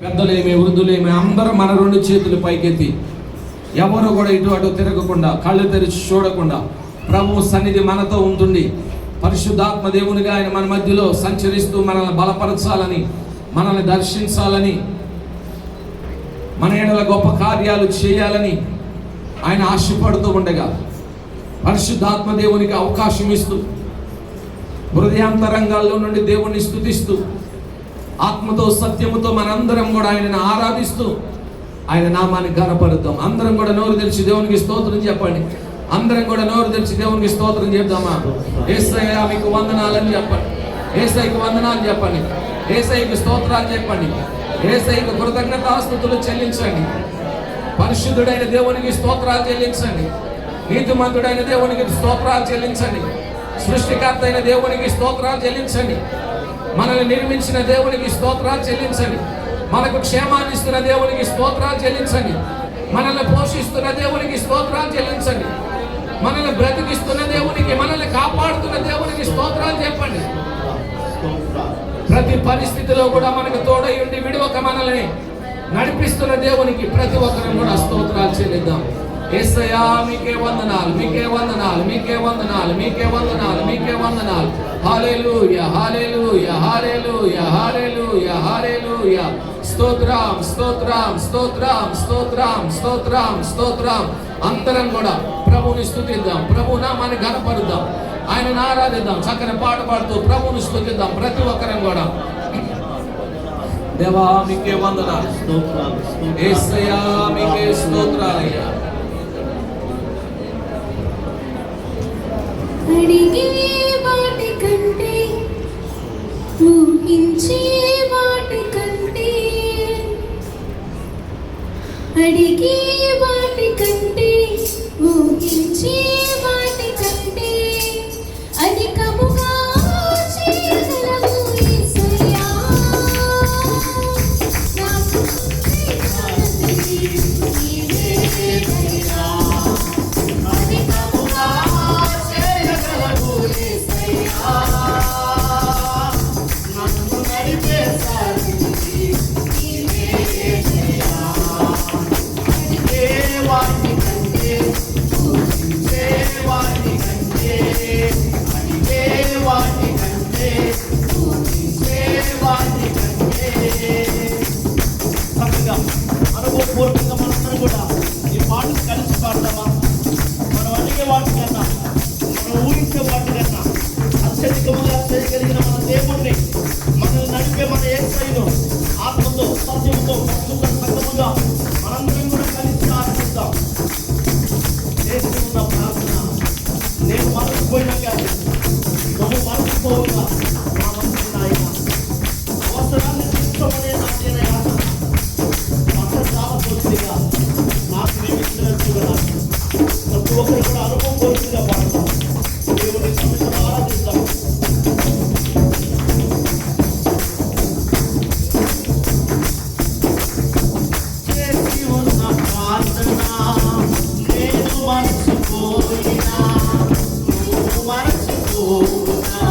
పెద్దలేమి వృద్ధులేమి అందరూ మన రెండు చేతులు పైకెత్తి ఎవరు కూడా ఇటు అటు తిరగకుండా కళ్ళు తెరిచి చూడకుండా ప్రభు సన్నిధి మనతో ఉంటుంది. పరిశుద్ధాత్మ దేవునిగా ఆయన మన మధ్యలో సంచరిస్తూ మనల్ని బలపరచాలని, మనల్ని దర్శించాలని, మన ఎడల గొప్ప కార్యాలు చేయాలని ఆయన ఆశపడుతూ ఉండగా పరిశుద్ధాత్మ దేవునికి అవకాశం ఇస్తూ హృదయాంతరంగాల్లో నుండి దేవుణ్ణి స్తుతిస్తూ ఆత్మతో సత్యముతో మనందరం కూడా ఆయనను ఆరాధిస్తూ ఆయన నామాన్ని ఘనపరుద్దాం. అందరం కూడా నోరు తెరిచి దేవునికి స్తోత్రం చెప్పండి. అందరం కూడా నోరు తెరిచి దేవునికి స్తోత్రం చెప్దామా? యేసయ్యా మీకు వందనాలని చెప్పండి. యేసయ్యకు వందనాలు చెప్పండి. యేసయ్యకు స్తోత్రాలు చెప్పండి. యేసయ్యకు కృతజ్ఞతాస్తుతులు చెల్లించండి. పరిశుద్ధుడైన దేవునికి స్తోత్రాలు చెల్లించండి. నీతిమంతుడైన దేవునికి స్తోత్రాలు చెల్లించండి. సృష్టికర్త అయిన దేవునికి స్తోత్రాలు చెల్లించండి. మనల్ని నిర్మించిన దేవునికి స్తోత్రాలు చెల్లించండి. మనకు క్షేమాన్ని ఇస్తున్న దేవునికి స్తోత్రాలు చెల్లించండి. మనల్ని పోషిస్తున్న దేవునికి స్తోత్రాలు చెల్లించండి. మనల్ని బ్రతికిస్తున్న దేవునికి, మనల్ని కాపాడుతున్న దేవునికి స్తోత్రాలు చెప్పండి. ప్రతి పరిస్థితిలో కూడా మనకు తోడై ఉండి విడువక మనల్ని నడిపిస్తున్న దేవునికి ప్రతి ఒక్కరం కూడా స్తోత్రాలు చెల్లిద్దాం. యేసయ్యా మీకే వందనాలు, మీకే వందనాలు, మీకే వందనాలు, మీకే వందనాలు, మీకే వందనాలు. హల్లెలూయా, హల్లెలూయా, హల్లెలూయా, హల్లెలూయా, హల్లెలూయా. స్తోత్రం, స్తోత్రం, స్తోత్రం, స్తోత్రం, స్తోత్రం, స్తోత్రం. అందరం కూడా ప్రభువుని స్తుతిద్దాం, ప్రభు నామాన్ని ఘనపరుద్దాం, ఆయనను ఆరాధిద్దాం. చక్కని పాట పాడుతూ ప్రభువుని స్తుతిద్దాం ప్రతి ఒక్కరం కూడా. దేవా మీకే వందనాలు, యేసయ్యా మీకే స్తోత్రాలయ్యా. అడిగే వాటి కంటే, ఊహించే వాటి కంటే, అడిగే వాటి కంటే, ఊహించే వాటి కంటే అధికముగా చేయగలవు యేసయ్యా. నాకు అనుభవపూర్వకంగా మనందరం కూడా ఈ పాటలు కలిసి పాడతామా? మనం అడిగే వాటి కన్నా, మనం ఊహించే వాటి కన్నా అత్యధికముగా చేయగలిగిన మన దేవుణ్ణి, మనల్ని నడిపే మన యేసయ్యను ఆత్మతో సత్యముతో సంగముగా మనందరం కూడా కలిసి ఆరాధిస్తాం. చేసి ఉన్న ప్రార్థన నేను మరచిపోయినా కానీ నువ్వు మరచిపోవుగా నా మనసు నాయన. అవసరాన్ని తీసుకోమనే నాయన నాకు మేము ఇచ్చినట్టుగా ప్రతి ఒక్కరు కూడా అనుభవపూర్వకంగా పాడతాం. దేవుని సమస్యను ఆరాధిస్తాం. చేసి ఉన్న ప్రార్థన నేను మరచిపోయినా, నువ్వు మరచిపోవునా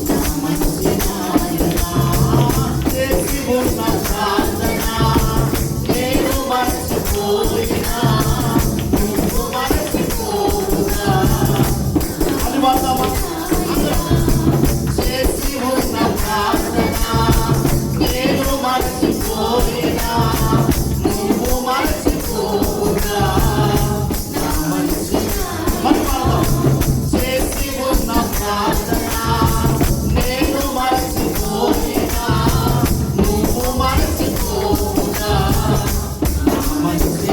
నా మంచి నాయన. చేసి ఉన్న ప్రార్థన చేసి ఉన్న ప్రార్థన నేను మరచిపోయినా, నువ్వు మరచిపోవునా నా మంచి చేసి ఉన్న ప్రార్థన నేను మరచిపోయినా, నువ్వు మరచిపోవునా నా మంచి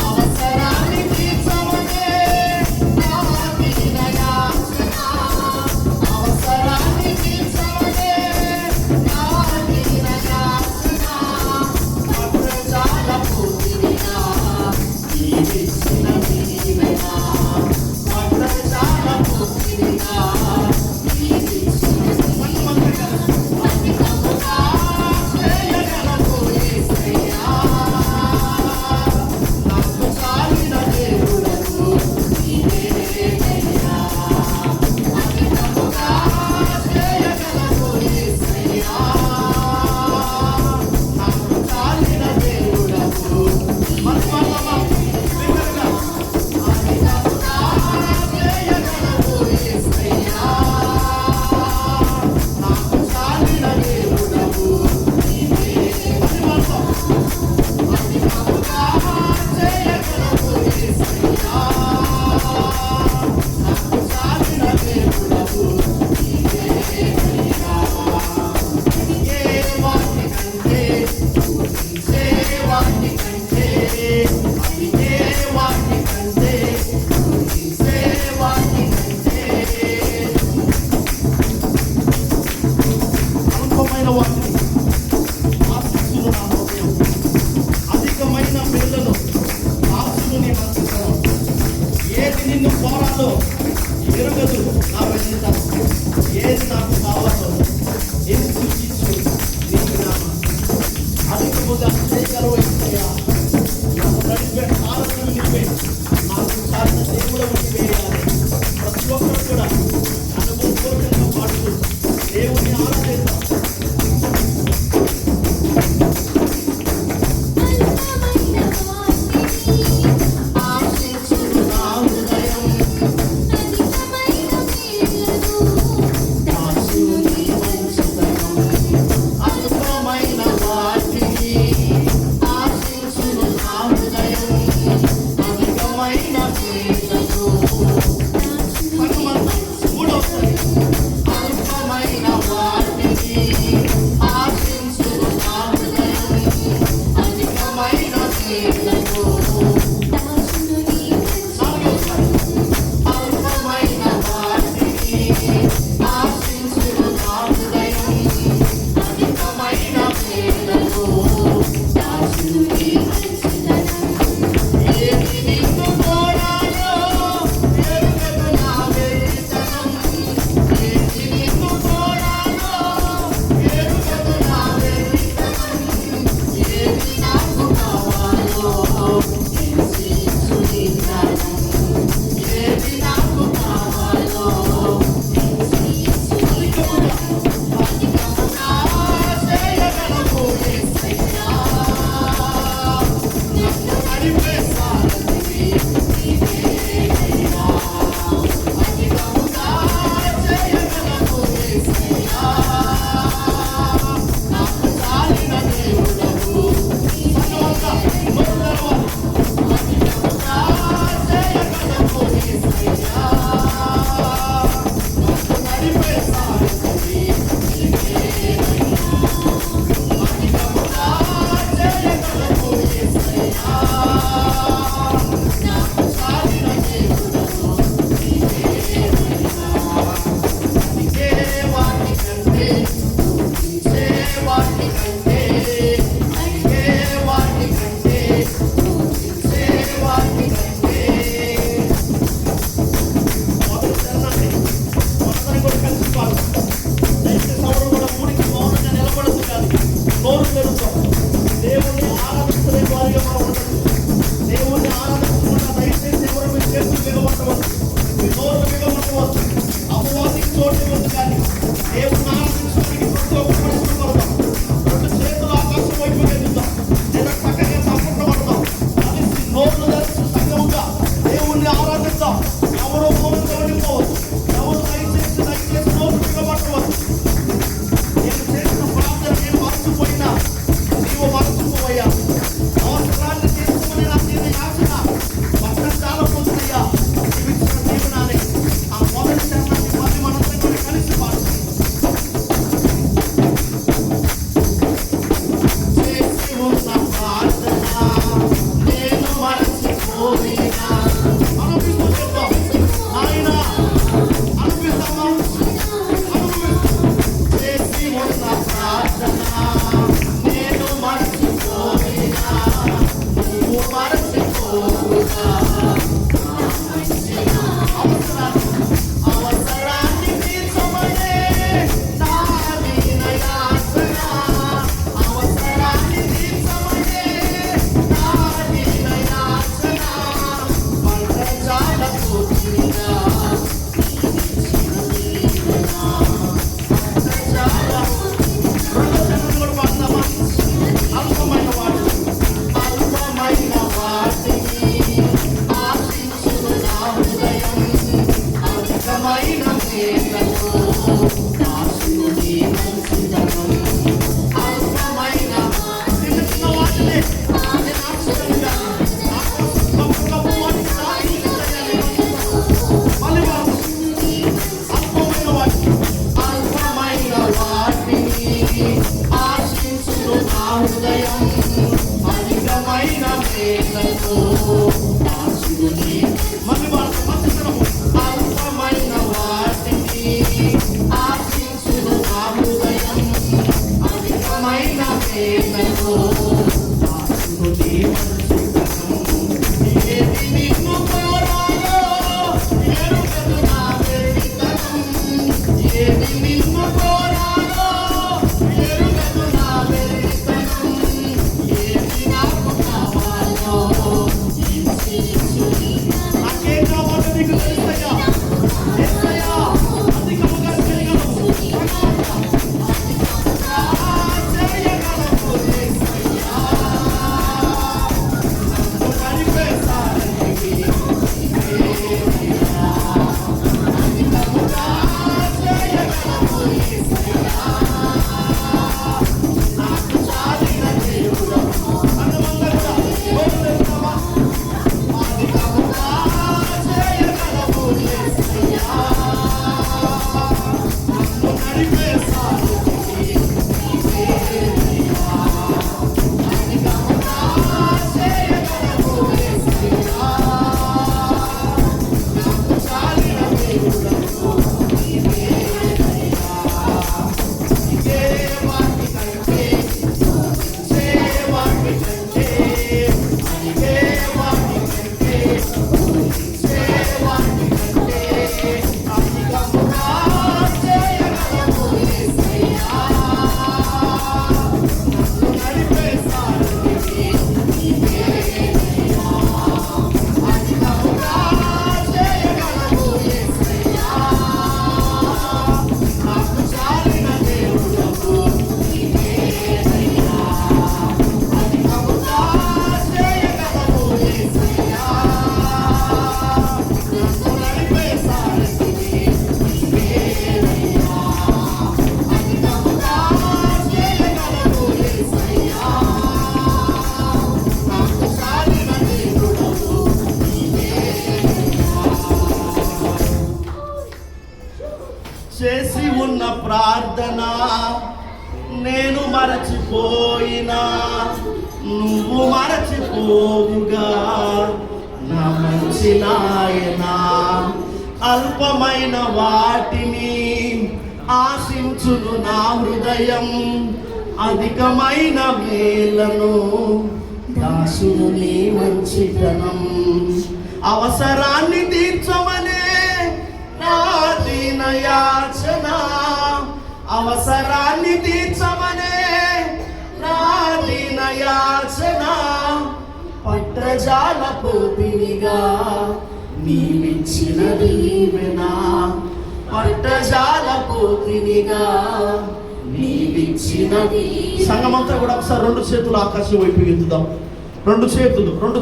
అవసరానికి సమనే అవసరానికి సమనే వాటికంటే అడిగే వాటికంటే ఊహించే వాటికంటే మొదలు తినండి. మొదలు కూడా కలిసి పాడు. దయచేసి ఎవరు కూడా మూడికి మౌనంగా నిలబడదు కానీ నోరు తెరుస్తాం. దేవుణ్ణి ఆరాధిస్తున్న వారిగా మనం ఉండదు. దేవుణ్ణి ఆరాధించకుండా దయచేసి ఎవరు మీ చేతులు బిగబట్టవద్దు, మీ నోరు బిగబట్టవద్దు. అపవాదికి చోటు ఇవ్వద్దు. కానీ దేవుణ్ణి ఆరాధించడానికి ప్రతి ఒక్కరు ఇష్టపడతాం. రెండు చేతులు ఆకాశం వైపు ఎదుగుతాం లేదా చక్కగా తప్పకుండా పడతాం. కలిసి నోరు తెరిచి సంఘముగా దేవుణ్ణి ఆరాధిస్తాం. ఎవరు మౌనంగా ఉండిపోవద్దు. ఎవరు దయచేసి నోరు బిగబట్టవద్దు. నేను చేసిన ప్రార్థన నేను మర్చిపోయినా నీవు మర్చిపోవయ్యా. అవసరాన్ని తీర్చుకుని నా తీరు యాచన పక్కన చాలా పోతుందయ్యా. జీవించిన జీవనాన్ని ఆ మొదటి చరణాన్ని మళ్ళీ మనందరం కూడా కలిసి పాడుతాం. చేసి ఉన్న ప్రార్థన నేను మరచిపోయినా అనుభవిస్తూ చెప్తాం. ఆయన అనుభవిస్తామా? చేసి ఉన్న ప్రార్థన నేను మరచిపోయినా నువ్వు మరచిపోవుగా. అవసరాన్ని తీర్చమనే నా దీన యాచన. అవసరాన్ని తీర్చమనే నా దీన యాచన. పట్టజాల పూర్తిగా అల్పమైన వాటిని ఆశించును నా హృదయం. అధికమైన మేలుతో ఆశిను నీ మంచితనం. అల్పమైన చిన్న చిన్న వాటిని నేను ఆశించను కానీ నా కోసం గొప్ప గొప్ప వాటిని ఆశించాలి. మళ్ళీ అల్పమైన వాటిని ఆశించును నా హృదయం. అధికమైన మేలుతో ఆశిను నీ మళ్ళీ మంచితనము. అల్పమైన వాటిని ఆశించును నా హృదయం. అధికమైన మేలుతో ఆశిను నీ మంచితనం. ఏది నిన్ను కోరాలో ఎరుగదు నా వెర్రితనం. ఏది నిన్ను కోరాలో ఎరుగదు నా వెర్రితనం. ఏది నాకు కావాలో నాకేం కావాలో నీకు తెలుసయ్యా. యేసయ్యా అధికముగా చేయగలవు. చేయగలవు యేసయ్యా. నన్ను నడిపేశానికి నీవేనయ్యా. అధికముగా చేయగలవు యేసయ్యా. నాకు చాలిన దేవుడవు. అందమందరూ నోరు తెరుస్తామా? అధికముగా చేయగలవు యేసయ్యా. నన్ను నడిపేశానికి నీవేనయ్యా. అధికముగా చేయగలవు యేసయ్యా. నాకు చాలిన దేవుడవు నీవేనయ్యా. ఇదే వాటికంటే ఊహించే వాటికంటే అడిగే వాటికంటే ఊహించే వాటికంటే అధికముగా చేయగలవు యేసయ్యా. నన్ను నడిపేశానికి నీవేనయ్యా. అధికముగా చేయగలవు యేసయ్యా. నాకు చాలిన దేవుడవు నీవేనయ్యా. అధికముగా చేయగలవు యేసయ్యా. నన్ను నడిపేశానికి నీవేనయ్యా. అధికముగా చేయగలవు యేసయ్యా. నాకు చాలిన దేవుడవు నీవేనయ్యా. చేసి ఉన్న ప్రార్థన నేను మరచిపోయినా నువ్వు మరచిపోవుగా. నా మంచి నాయనా అల్పమైన వాటిని ఆశించును నా హృదయం. అధికమైన మేలను దాసును నీ మంచితనం. అవసరాన్ని తీర్చమనే నా దీన యాచన, అవసరాన్ని తీర్చమనే నా దీన యాచన. పట్టజాల పోపినిగా నీవిచ్చిన దీవెన, పట్టజాల పోపినిగా నీవిచ్చిన సంఘమంతా కూడా ఒకసారి 2 చేతులు ఆకాశం వైపు ఎత్తుదాం. 2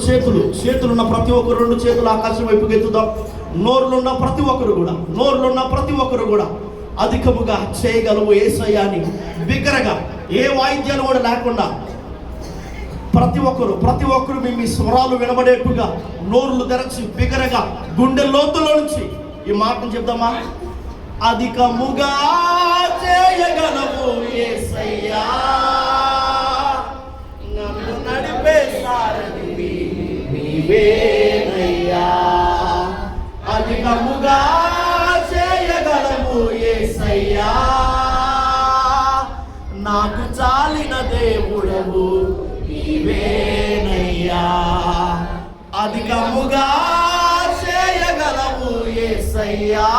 చేతులు చేతులున్న ప్రతి ఒక్కరు 2 చేతులు ఆకాశం వైపు ఎత్తుదాం. నోరులున్న ప్రతి ఒక్కరు కూడా అధికముగా చేయగలవు యేసయ్యా అని బిగ్గరగా, ఏ వాయిద్యాలు కూడా లేకుండా ప్రతి ఒక్కరు మీ స్వరాలు వినబడేట్టుగా నోరులు తెరచి బిగ్గరగా గుండె లోతులో నుంచి ఈ మాటను చెప్దామా? అధికముగా చేయగలవు యేసయ్యా, నన్ను నడిపే సారథివి నీవేనయ్యా. అధికముగా చేయగలవు యేసయ్యా, నాకు చాలిన దేవుడవు నీవేనయ్యా. అధికముగా చేయగలవు యేసయ్యా,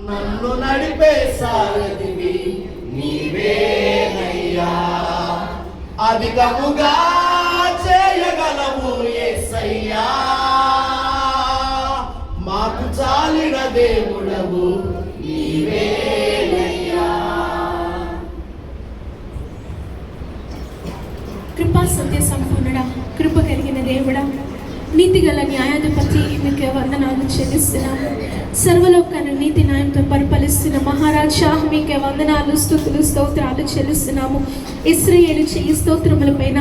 నన్ను నడిపే సారథివి నీవేనయ్యా. అధికముగా చేయగలవు యేసయ్యా, మాకు చాలిన దేవుడవు నీవేనయ్యా. కృపా సత్య సంపూర్ణుడా, కృప కలిగిన దేవుడా, నీతిగల న్యాయాధిపతి, మీకే వందనాలు చెల్లిస్తున్నాము. సర్వలోకాన్ని నీతి న్యాయంతో పరిపాలిస్తున్న మహారాజా, మీకే వందనాలు, స్తుతులు, స్తోత్రాలు చెల్లిస్తున్నాము. ఇశ్రాయేలు చెయ్యి స్తోత్రములపైన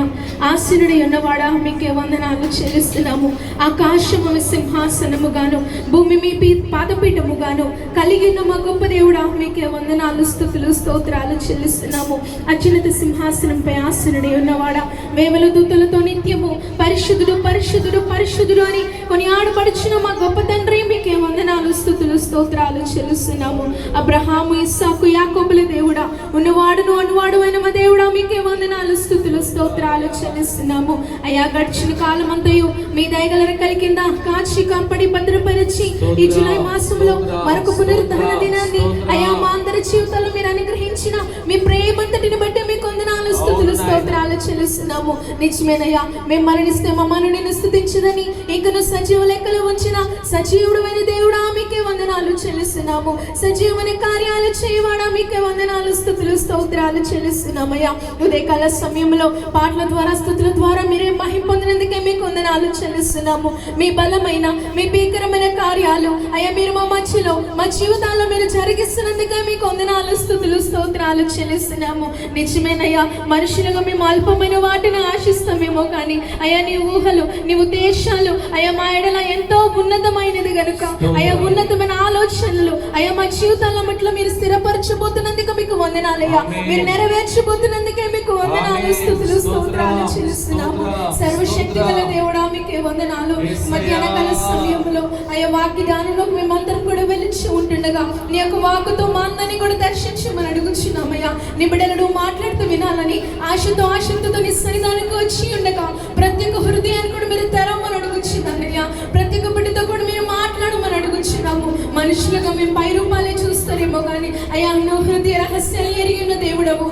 ఆసీనుడై ఉన్నవాడా, మీకే వందనాలు చెల్లిస్తున్నాము. ఆకాశము సింహాసనముగాను భూమి మీ పాదపీఠముగాను కలిగిన మా గొప్ప దేవుడా, మీకే వందనాలు, స్తుతులు, స్తోత్రాలు చెల్లిస్తున్నాము. అత్యున్నత సింహాసనంపై ఆసీనుడై ఉన్నవాడా, వేవల దూతలతో నిత్యము పరిశుద్ధుడు పరిశుద్ధుడు పరిశుద్ధుడు అని కొని ఆడపడుచున్న మా గొప్ప తండ్రి, మీకే వందనాలు, స్తుతులు, స్తోత్రాలు చెల్లిస్తున్నాము. అబ్రహాము, ఇస్సాకు, యాకోబుల దేవుడా, ఉన్నవాడును అనువాడు అయిన మా దేవుడా, మీకే వందనాలు, స్తుతులు, స్తోత్రాలు చెల్లిస్తున్నాము. అయ్యా, గడిచిన కాలం అంతయు మీ దయగల రెక్కల కింద కాచి కాపాడి భద్రపరిచి ఈ జూలై మాసంలో మరొక పునరుద్ధరణ దినాన్ని అయ్యా మా అందరి జీవితాల్లో మీరు అనుగ్రహించిన మీ ప్రేమంతటిని బట్టి మీకు వందనాలు, స్తుతులు, స్తోత్రాలు చెల్లిస్తున్నాము. నిజమేనయ్యా, మేము మరణిస్తే మమ్మల్ని నేను స్తుతించదని ఇంకను సజీవ లెక్కలో ఉంచిన సజీవుడైన దేవుడా, మీకే వందనాలు చెల్లిస్తున్నాము. సజీవమైన కార్యాలు చేయవాడా, మీకే వందనాలు, స్తుతులు, స్తోత్రాలు చెల్లిస్తున్నామయ్యా. ఉదయకాల సమయంలో పాటల ద్వారా స్తుతుల ద్వారా మీరే మహిమ పొందినందుకే మీకు వందనాలు చెల్లిస్తున్నాము. మీ బలమైన మీ భీకరమైన కార్యాలు అయ్యా మీరు మా మధ్యలో మా జీవితాల్లో మీరు జరిగిస్తున్నందుకే మీకు వందనాలు, స్తుతులు, స్తోత్రాలు చెల్లిస్తున్నాము. నిజమేనయ్యా, మనుషులుగా మేము అల్పమైన వాటిని ఆశిస్తామేమో కానీ అయ్యా నీ ఊహలు నీ ఉద్దేశాలు అయ్యా మా ఎడల ఎంతో ఉన్నతమైనది గనుక అయ్యా ఉన్నతమైన ఆలోచనలు అయ్యా మా జీవితాల్లో మట్ల మీరు స్థిరపరచబోతున్నందుకు మీకు వందనాలయ్యా. మీరు నెరవేర్చబోతున్నందుకే మీకు వందనాలు, స్తుతులు, స్తోత్రాలు చెల్లిస్తున్నాము. సర్వశక్తి గల దేవుడా, మీకే వందనాలు. మధ్యాహ్న కాల సమయంలో అయ్యా వాక్య ధ్యానంలోకి మేమందరం కూడా వెళ్ళి ఉంటుండగా నీ యొక్క వాక్కుతో మా అందరినీ కూడా దర్శించమని అడుగుచున్నామయ్యా. నీ బిడ్డలను మాట్లాడుతూ వినాలని ఆశతో ఆసక్తితో నీ సన్నిధానానికి వచ్చి ఉండగా ప్రతి ఒక్క హృదయాన్ని కూడా మీరు తెరవమని అడుగుచున్నానయ్యా. ప్రతి ఒక్క బిడ్డతో కూడా మీరు మాట్లాడమని అడుగుచున్నాము. మనుషులుగా మేము పై రూపాలే చూస్తారేమో కానీ అయ్యా నువ్వు హృదయ రహస్యాలు ఎరిగి ఉన్న దేవుడవు.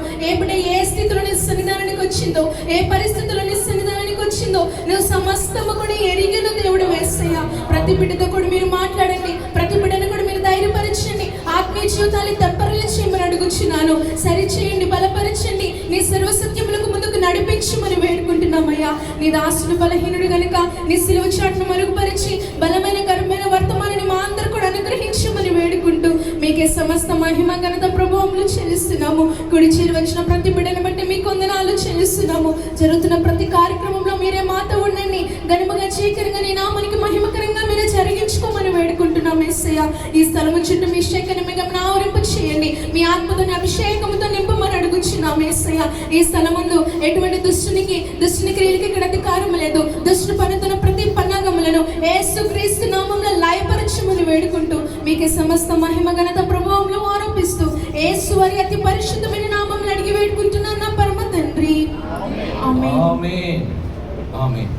ఏ స్థితిలో నీ సన్నిధానానికి వచ్చిందో, ఏ పరిస్థితుల్లో నీ సన్నిధానానికి వచ్చిందో నువ్వు సమస్తము కూడా ఎరిగిన దేవుడు యేసయ్యా. ప్రతి బిడ్డతో కూడా మీరు మాట్లాడండి, ప్రతి బిడ్డను కూడా మీరు ధైర్యపరచండి, ఆత్మీయ జీవితాన్ని తెప్పరలు చేయమని అడుగుచున్నాను. సరిచేయండి, బలపరచండి, నీ సర్వసత్యములకు ముందుకు నడిపించమని వేడుకుంటున్నామయ్యా. నీ దాసుడు బలహీనుడు గనుక నీ సిలువ చాటును మరుగుపరిచి బలమైన గర్భమైన వర్తమానాన్ని మా అందరూ కూడా అనుగ్రహించమని వేడుకుంటూ మీకే సమస్త మహిమ ఘనత ప్రభావములు చెల్లిస్తున్నాము. కుడి చేరి వచ్చిన ప్రతి బిడ్డను బట్టి మీకు వందనాలు చెల్లిస్తున్నాము. జరుగుతున్న ప్రతి కార్యక్రమంలో మీరే మాతో ఉండండి, ఘనముగా చీకరంగా నీ నామానికి మహిమకరంగా మీరే జరిగించుకోమని వేడుకుంటున్నాం యేసయ్యా. ఈ స్థలము చుట్టూ మీ శక్తిని మీకు ఆవరింప చేయండి, మీ ఆత్మతో అభిషేకముతో నింపమని అడుగుచున్నాం యేసయ్యా. ఈ స్థలమందు ఎటువంటి దుష్టుని క్రియలకి ఇక్కడ అధికారం లేదు. దుష్టుని పన్నుతున్న ప్రతి పన్నాగములను యేసుక్రీస్తు నామములో లయపరచమని వేడుకుంటూ మీకే సమస్త మహిమ ఘనత ప్రభావంలో ఆరోపిస్తూ యేసు వారి అతి పరిశుద్ధమైన నామములో అడిగి వేడుకుంటున్నాను నా పరమ తండ్రి. ఆమేన్. ఆమేన్. ఆమేన్.